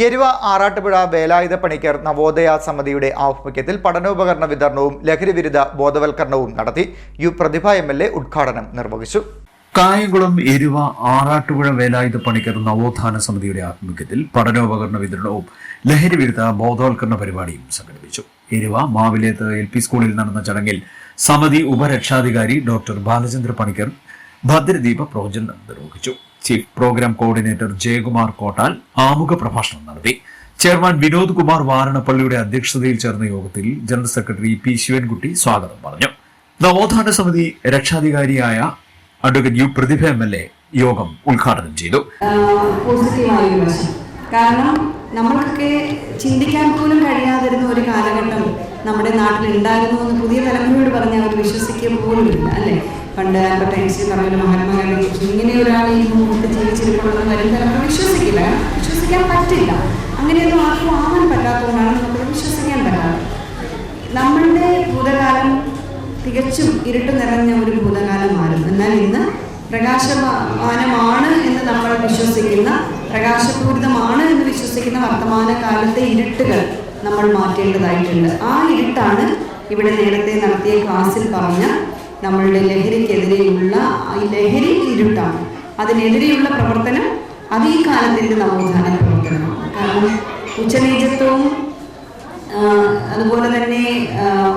എരുവ ആറാട്ടുപുഴ വേലായുധ പണിക്കർ നവോദയ സമിതിയുടെ ആഭിമുഖ്യത്തിൽ പഠനോപകരണ വിതരണവും ലഹരിവിരുദ്ധ ബോധവൽക്കരണവും നടത്തി. യു പ്രതിഭ MLA ഉദ്ഘാടനം നിർവഹിച്ചു. കായംകുളം എരുവ ആറാട്ടുപുഴ വേലായുധ പണിക്കർ നവോത്ഥാന സമിതിയുടെ ആഭിമുഖ്യത്തിൽ പഠനോപകരണ വിതരണവും ലഹരിവിരുദ്ധ ബോധവൽക്കരണ പരിപാടിയും സംഘടിപ്പിച്ചു. എരുവ മാവിലേത്ത് LP സ്കൂളിൽ നടന്ന ചടങ്ങിൽ സമിതി ഉപരക്ഷാധികാരി ഡോക്ടർ ബാലചന്ദ്ര പണിക്കർ ഭദ്രദീപ പ്രവചനം നിർവഹിച്ചു. Chief programme coordinator Jayakumar Kottal ആമുഖ പ്രഭാഷണം നടത്തി. ചെയർമാൻ വിനോദ് കുമാർ വാരണപ്പള്ളിയുടെ അധ്യക്ഷതയിൽ ചേർന്ന യോഗത്തിൽ ജനറൽ സെക്രട്ടറി P. ശിവൻകുട്ടി സ്വാഗതം പറഞ്ഞു. നവോത്ഥാന സമിതി രക്ഷാധികാരിയായ അഡ്വക്കേറ്റ് യു പ്രതിഭ MLA യോഗം ഉദ്ഘാടനം ചെയ്തു. കാരണം നമ്മൾക്കൊക്കെ ചിന്തിക്കാൻ പോലും കഴിയാതിരുന്ന ഒരു കാലഘട്ടം നമ്മുടെ നാട്ടിൽ ഉണ്ടായിരുന്നു എന്ന് പുതിയ തലമുറയോട് പറഞ്ഞ് അവർ വിശ്വസിക്കുക പോലും ഇല്ല, അല്ലേ? പണ്ട് ആൽബർട്ട് ഐൻസ്റ്റീൻ പറഞ്ഞ മഹാത്മാഗാന്ധി ഇങ്ങനെ ഒരാൾ ഈ മുഖത്ത് ജീവിച്ചിരിക്കണമെന്ന് വരും തലമുറ വിശ്വസിക്കില്ല, വിശ്വസിക്കാൻ പറ്റില്ല. അങ്ങനെയൊന്നും ആർക്കും ആവാൻ പറ്റാത്തതുകൊണ്ടാണ് നമുക്ക് വിശ്വസിക്കാൻ പറ്റാറ്. നമ്മളുടെ ഭൂതകാലം തികച്ചും ഇരുട്ട് നിറഞ്ഞ ഒരു ഭൂതകാലമായിരുന്നു. എന്നാൽ ഇന്ന് പ്രകാശമാനമാണ് എന്ന് നമ്മൾ വിശ്വസിക്കുന്ന, പ്രകാശപൂരിതമാണ് എന്ന് വിശ്വസിക്കുന്ന വർത്തമാന കാലത്തെ ഇരുട്ടുകൾ നമ്മൾ മാറ്റേണ്ടതായിട്ടുണ്ട്. ആ ഇരുട്ടാണ് ഇവിടെ നേരത്തെ നടത്തിയ ക്ലാസ്സിൽ പറഞ്ഞ നമ്മളുടെ ലഹരിക്കെതിരെയുള്ള ലഹരി ഇരുട്ടാണ്. അതിനെതിരെയുള്ള പ്രവർത്തനം അത് ഈ കാലത്തിൻ്റെ നവോത്ഥാന പ്രവർത്തനമാണ്. കാരണം ഉച്ചനീചത്വവും അതുപോലെ തന്നെ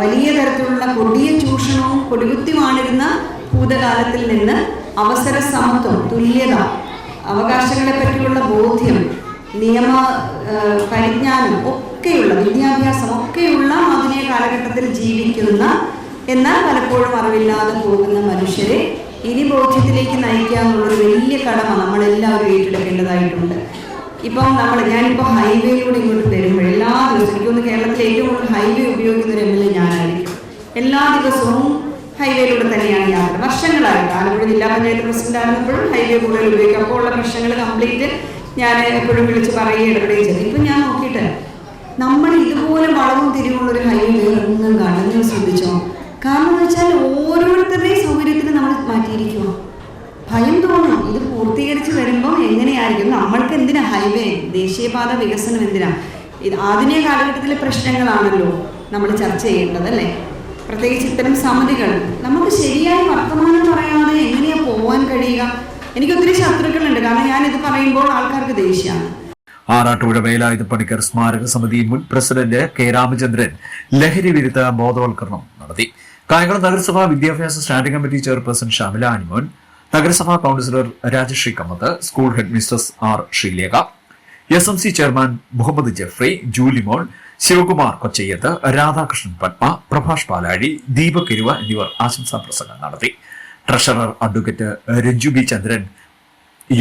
വലിയ തരത്തിലുള്ള കൊടിയ ചൂഷണവും കൊടികുത്തി വാണിരുന്ന ഭൂതകാലത്തിൽ നിന്ന് അവസര സമത്വം, തുല്യത, അവകാശങ്ങളെ പറ്റിയുള്ള ബോധ്യം, നിയമ പരിജ്ഞാനം ഒക്കെയുള്ള, വിദ്യാഭ്യാസം ഒക്കെയുള്ള ആധുനിക കാലഘട്ടത്തിൽ ജീവിക്കുന്ന എന്നാൽ പലപ്പോഴും അറിവില്ലാതെ പോകുന്ന മനുഷ്യരെ ഇനി ബോധ്യത്തിലേക്ക് നയിക്കുക എന്നുള്ളൊരു വലിയ കടമ നമ്മളെല്ലാവരും ഏറ്റെടുക്കേണ്ടതായിട്ടുണ്ട്. ഇപ്പം ഞാനിപ്പോൾ ഹൈവേയിലൂടെ ഇങ്ങോട്ട് വരുമ്പോൾ എല്ലാ ദിവസവും എനിക്കൊന്ന് കേരളത്തിൽ ഏറ്റവും കൂടുതൽ ഹൈവേ ഉപയോഗിക്കുന്ന ഒരു MLA ഞാനായിരിക്കും. എല്ലാ ദിവസവും ഹൈവേയിലൂടെ തന്നെയാണ് യാത്ര. വർഷങ്ങളായിട്ട് ആലപ്പുഴ ജില്ലാ പഞ്ചായത്ത് പ്രസിഡന്റ് ആയിരുന്നപ്പോഴും ഹൈവേ കൂടുതൽ ഉപയോഗിക്കും. അപ്പോൾ ഉള്ള പ്രശ്നങ്ങൾ കംപ്ലീറ്റ് ഞാൻ എപ്പോഴും വിളിച്ച് പറയുകയും ഇടപെടുകയും ചെയ്തു. ഇപ്പം ഞാൻ നോക്കിയിട്ട് നമ്മൾ ഇതുപോലെ വളവും തിരിവുള്ളൊരു ഹൈവേ വേറൊന്നും കാണുന്നത് ശ്രദ്ധിച്ചോ? കാരണം എന്ന് വെച്ചാൽ ഓരോരുത്തരുടെയും സൗകര്യത്തിന് നമ്മൾ മാറ്റിയിരിക്കുമോ? ഭയം തോന്നും. ഇത് പൂർത്തീകരിച്ച് വരുമ്പോൾ എങ്ങനെയായിരിക്കും? നമ്മൾക്ക് എന്തിനാ ഹൈവേ, ദേശീയപാത വികസനം എന്തിനാ? ഇത് ആധുനിക കാലഘട്ടത്തിലെ പ്രശ്നങ്ങളാണല്ലോ നമ്മൾ ചർച്ച ചെയ്യേണ്ടത്, അല്ലേ? പ്രത്യേകിച്ച് ഇത്തരം സമിതികൾ നമുക്ക് ശരിയായി വർത്തമാനം പറയാതെ എങ്ങനെയാ പോവാൻ കഴിയുക? എനിക്കൊത്തിരി ശത്രുക്കളുണ്ട്. കാരണം ഞാനിത് പറയുമ്പോൾ ആൾക്കാർക്ക് ദേഷ്യമാണ്. ആറാട്ടുപുഴ വേലായുധ പണിക്കർ സ്മാരക സമിതി മുൻ പ്രസിഡന്റ് K. രാമചന്ദ്രൻ ലഹരി വിരുദ്ധ ബോധവൽക്കരണം നടത്തി. കായംകുളം നഗരസഭാ വിദ്യാഭ്യാസ standing committee chairperson Shamila Animon, നഗരസഭാ councillor Rajasree Kammath, school headmistress R. Sreelekha, SMC chairman Muhammad Jafri, Julimol, Sivakumar Kochayyath, Radhakrishnan Padma, Prabhash Palazhi, Deepak Eruva എന്നിവർ ആശംസാ പ്രസംഗം നടത്തി. Treasurer advocate Ranju B. Chandran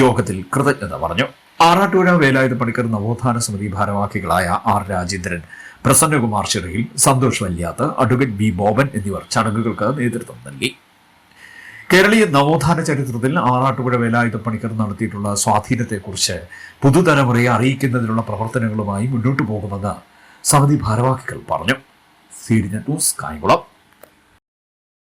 യോഗത്തിൽ കൃതജ്ഞത പറഞ്ഞു. ആറാട്ടുപുഴ വേലായുധ പണിക്കർ നവോത്ഥാന സമിതി ഭാരവാഹികളായ R. Rajendran, Prasannakumar Chirayil, Santhosh Valyath, advocate B. Boban എന്നിവർ ചടങ്ങുകൾക്ക് നേതൃത്വം നൽകി. കേരളീയ നവോത്ഥാന ചരിത്രത്തിൽ ആറാട്ടുപുഴ വേലായുധ പണിക്കർ നടത്തിയിട്ടുള്ള സ്വാധീനത്തെക്കുറിച്ച് പുതുതലമുറയെ അറിയിക്കുന്നതിനുള്ള പ്രവർത്തനങ്ങളുമായി മുന്നോട്ടു പോകുമെന്ന് സമിതി ഭാരവാഹികൾ പറഞ്ഞു. CDNet news, Kayamkulam.